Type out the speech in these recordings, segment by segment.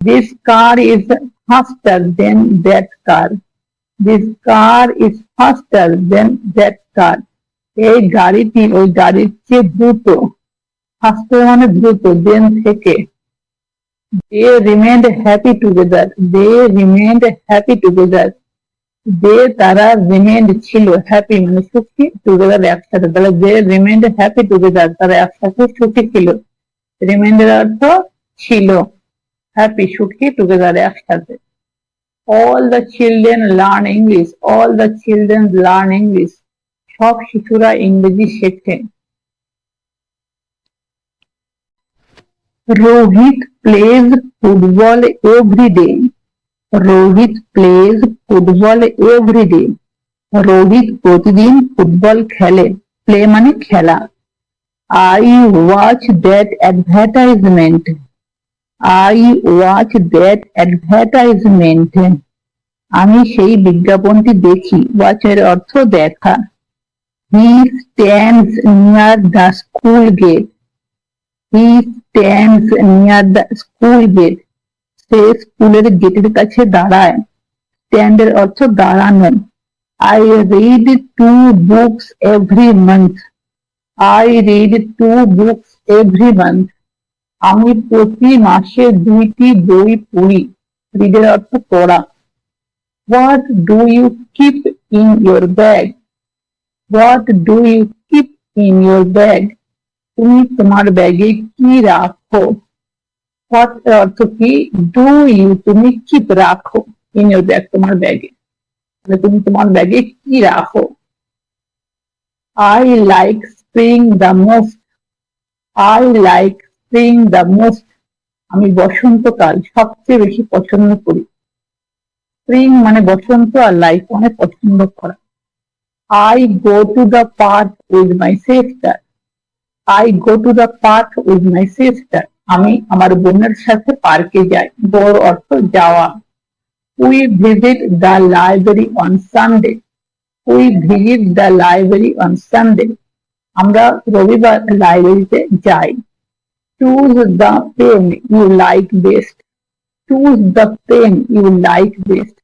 This car is faster than that car. This car is faster than that car. এই গাড়িটি ওই গাড়ির চেয়ে দ্রুত। ফাস্টার মানে দ্রুত, দেন থেকে। They remained happy together. They remained happy together. They তারা remained ছিল, happy মানে সুখী, together একসাথে। তাহলে they remained happy together, তারা একসাথে সুখী ছিল। Remained এর অর্থ ছিল, happy সুখী, together একসাথে। All the children learn English. All the children learn English. সব শিশুরা ইংরেজি শেখে। Rohit plays football every day. Rohit plays football every day. Rohit প্রতিদিন ফুটবল খেলে। প্লে মানে খেলা। I watch that advertisement. I watch that advertisement. আমি সেই বিজ্ঞাপনটি দেখি। ওয়াচ এর অর্থ দেখা। He stands near the school gate. He stands near the school gate. সে স্কুলের গেটের কাছে দাঁড়ায়। স্ট্যান্ড এর অর্থ দাঁড়ানো। I read 2 books every month. I read 2 books every month. আমি প্রতি মাসে 2টি বই পড়ি। রিড এর অর্থ পড়া। What do you keep in your bag? What do you keep in your bag? তুমি তোমার ব্যাগে কি রাখো? What এর অর্থ কি? Do you তুমি keep রাখো in your bag, তোমার ব্যাগে। তাহলে তুমি তোমার ব্যাগে কি রাখো? I like spring the most. I like spring the most. আমি বসন্তকাল সবচেয়ে বেশি পছন্দ করি। স্প্রিং মানে বসন্ত, আর লাইক মানে পছন্দ করা। I go to the park with my sister. I go to the park with my sister. আমি আমার বোনের সাথে পার্কে যাই। go অর্থ যাওয়া। We visit the library on Sunday. We visit the library on Sunday. আমরা রবিবার লাইব্রেরিতে যাই। Choose the pen you like best. Choose the pen you like best.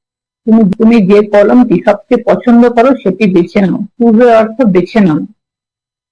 তুমি যে কলমটি সবচেয়ে পছন্দ করো সেটি বেছে নাও। চুজ এর অর্থ বেছে নাও।